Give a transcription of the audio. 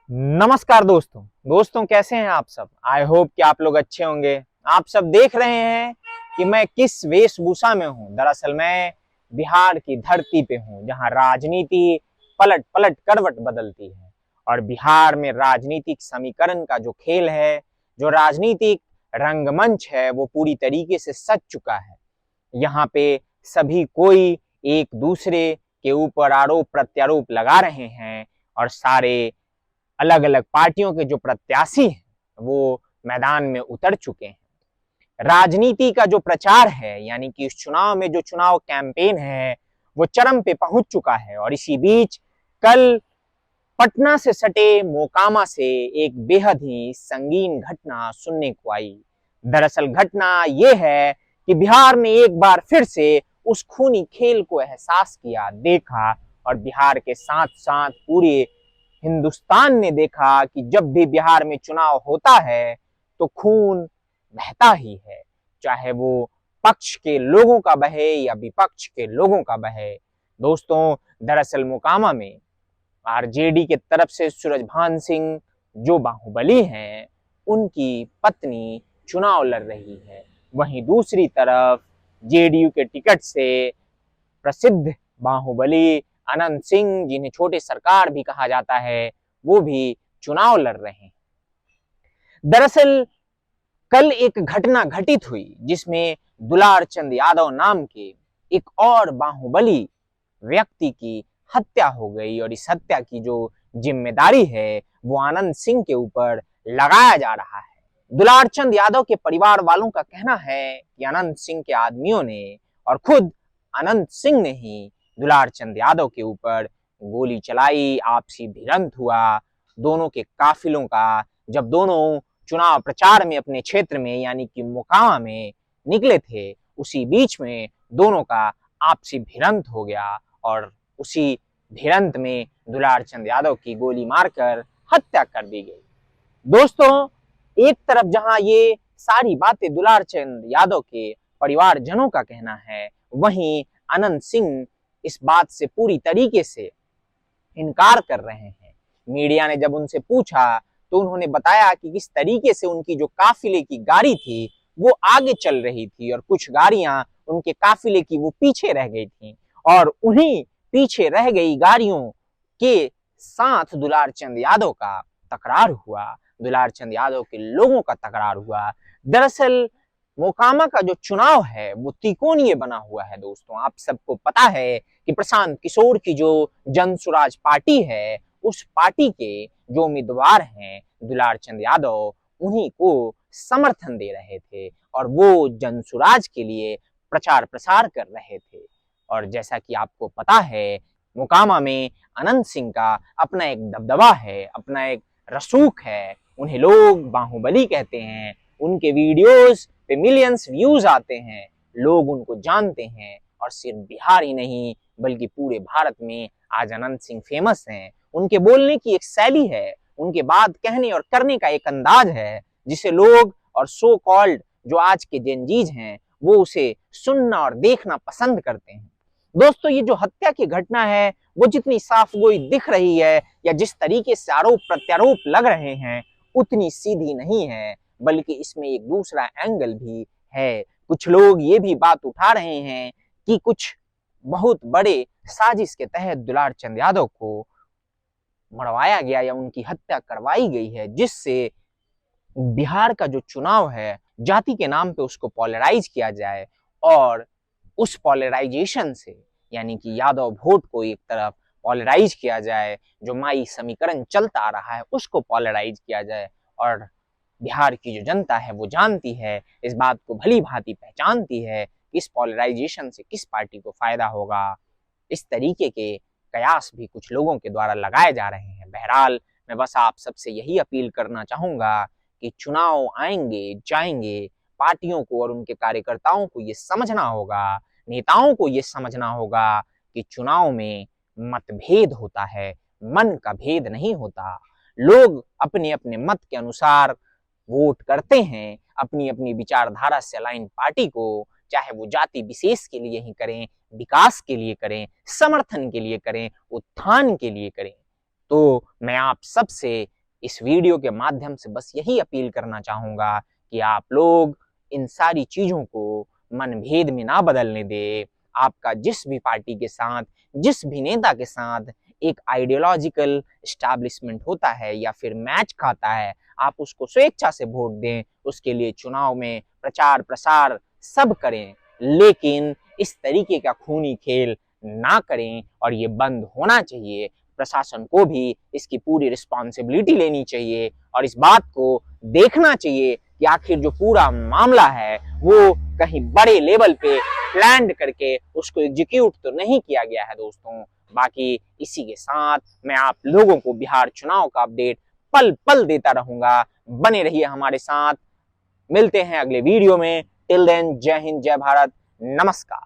नमस्कार दोस्तों कैसे हैं आप सब। आई होप कि आप लोग अच्छे होंगे। आप सब देख रहे हैं कि मैं किस वेशभूषा में हूं। दरअसल मैं बिहार की धरती पे हूं, जहां राजनीति पलट पलट करवट बदलती है। और बिहार में राजनीतिक समीकरण का जो खेल है, जो राजनीतिक रंगमंच है, वो पूरी तरीके से सज चुका है। यहाँ पे सभी कोई एक दूसरे के ऊपर आरोप प्रत्यारोप लगा रहे हैं और सारे अलग अलग पार्टियों के जो प्रत्याशी हैं वो मैदान में उतर चुके हैं। राजनीति का जो प्रचार है, यानी कि इस चुनाव में जो चुनाव कैंपेन है, वो चरम पे पहुंच चुका है। और इसी बीच कल पटना से सटे मोकामा से एक बेहद ही संगीन घटना सुनने को आई। दरअसल घटना ये है कि बिहार ने एक बार फिर से उस खूनी खेल को एहसास किया, देखा। और बिहार के साथ साथ पूरे हिंदुस्तान ने देखा कि जब भी बिहार में चुनाव होता है तो खून बहता ही है, चाहे वो पक्ष के लोगों का बहे या विपक्ष के लोगों का बहे। दोस्तों, दरअसल मोकामा में आरजेडी के तरफ से सूरजभान सिंह जो बाहुबली हैं, उनकी पत्नी चुनाव लड़ रही है। वहीं दूसरी तरफ जेडीयू के टिकट से प्रसिद्ध बाहुबली अनंत सिंह, जिन्हें छोटे सरकार भी कहा जाता है, वो भी चुनाव लड़ रहे हैं। दरअसल कल एक घटना घटित हुई जिसमें दुलार चंद यादव नाम के एक और बाहुबली व्यक्ति की हत्या हो गई। और इस हत्या की जो जिम्मेदारी है वो आनंद सिंह के ऊपर लगाया जा रहा है। दुलार चंद यादव के परिवार वालों का कहना है कि अनंत सिंह के आदमियों ने और खुद अनंत सिंह ने ही दुलार चंद यादव के ऊपर गोली चलाई, आपसी भिड़ंत हुआ दोनों के काफिलों का। जब दोनों चुनाव प्रचार में अपने क्षेत्र में यानी कि मोकामा में निकले थे, उसी बीच में दोनों का आपसी भिड़ंत हो गया और उसी भिड़ंत में दुलार चंद यादव की गोली मारकर हत्या कर दी गई। दोस्तों, एक तरफ जहां ये सारी बातें दुलार चंद यादव के परिवारजनों का कहना है, वहीं अनंत सिंह इस बात से पूरी तरीके से इनकार कर रहे हैं। मीडिया ने जब उनसे पूछा तो उन्होंने बताया कि किस तरीके से उनकी जो काफिले की गाड़ी थी वो आगे चल रही थी और कुछ गाड़ियां उनके काफिले की वो पीछे रह गई थी, और उन्हीं पीछे रह गई गाड़ियों के साथ दुलार चंद यादव का तकरार हुआ, दुलार चंद यादव के लोगों का तकरार हुआ। दरअसल मोकामा का जो चुनाव है वो त्रिकोणीय बना हुआ है। दोस्तों, आप सबको पता है कि प्रशांत किशोर की जो जन स्वराज पार्टी है, उस पार्टी के जो उम्मीदवार हैं दुलार चंद यादव, उन्हीं को समर्थन दे रहे थे और वो जन स्वराज के लिए प्रचार प्रसार कर रहे थे। और जैसा कि आपको पता है, मोकामा में अनंत सिंह का अपना एक दबदबा है, अपना एक रसूख है। उन्हें लोग बाहुबली कहते हैं, उनके वीडियोस पे मिलियंस व्यूज आते हैं, लोग उनको जानते हैं। और सिर्फ बिहार ही नहीं बल्कि पूरे भारत में आज अनंत सिंह फेमस हैं। उनके बोलने की एक शैली है, उनके बात कहने और करने का एक अंदाज है, जिसे लोग और सो कॉल्ड जो आज के जेनजीज हैं वो उसे सुनना और देखना पसंद करते हैं। दोस्तों, ये जो हत्या की घटना है वो जितनी साफ गोई दिख रही है या जिस तरीके से आरोप प्रत्यारोप लग रहे हैं, उतनी सीधी नहीं है, बल्कि इसमें एक दूसरा एंगल भी है। कुछ लोग ये भी बात उठा रहे हैं कि कुछ बहुत बड़े साजिश के तहत दुलार चंद यादव को मरवाया गया या उनकी हत्या करवाई गई है, जिससे बिहार का जो चुनाव है जाति के नाम पे उसको पॉलराइज किया जाए और उस पॉलराइजेशन से यानी कि यादव वोट को एक तरफ पॉलराइज किया जाए, जो माई समीकरण चलता आ रहा है उसको पॉलराइज किया जाए। और बिहार की जो जनता है वो जानती है, इस बात को भली भांति पहचानती है कि इस पॉलराइजेशन से किस पार्टी को फायदा होगा। इस तरीके के कयास भी कुछ लोगों के द्वारा लगाए जा रहे हैं। बहरहाल, मैं बस आप सबसे यही अपील करना चाहूंगा कि चुनाव आएंगे जाएंगे, पार्टियों को और उनके कार्यकर्ताओं को ये समझना होगा, नेताओं को ये समझना होगा कि चुनाव में मतभेद होता है, मन का भेद नहीं होता। लोग अपने अपने मत के अनुसार वोट करते हैं, अपनी अपनी विचारधारा से अलाइन पार्टी को, चाहे वो जाति विशेष के लिए ही करें, विकास के लिए करें, समर्थन के लिए करें, उत्थान के लिए करें। तो मैं आप सबसे इस वीडियो के माध्यम से बस यही अपील करना चाहूंगा कि आप लोग इन सारी चीजों को मनभेद में ना बदलने दे। आपका जिस भी पार्टी के साथ, जिस भी नेता के साथ एक आइडियोलॉजिकल एस्टैब्लिशमेंट होता है या फिर मैच खाता है, आप उसको स्वेच्छा से वोट दें, उसके लिए चुनाव में प्रचार प्रसार सब करें, लेकिन इस तरीके का खूनी खेल ना करें और ये बंद होना चाहिए। प्रशासन को भी इसकी पूरी रिस्पॉन्सिबिलिटी लेनी चाहिए और इस बात को देखना चाहिए कि आखिर जो पूरा मामला है वो कहीं बड़े लेवल पे प्लान करके उसको एग्जीक्यूट तो नहीं किया गया है दोस्तों। बाकी इसी के साथ मैं आप लोगों को बिहार चुनाव का अपडेट पल पल देता रहूंगा। बने रहिए हमारे साथ। मिलते हैं अगले वीडियो में। टिल देन, जय हिंद, जय भारत, नमस्कार।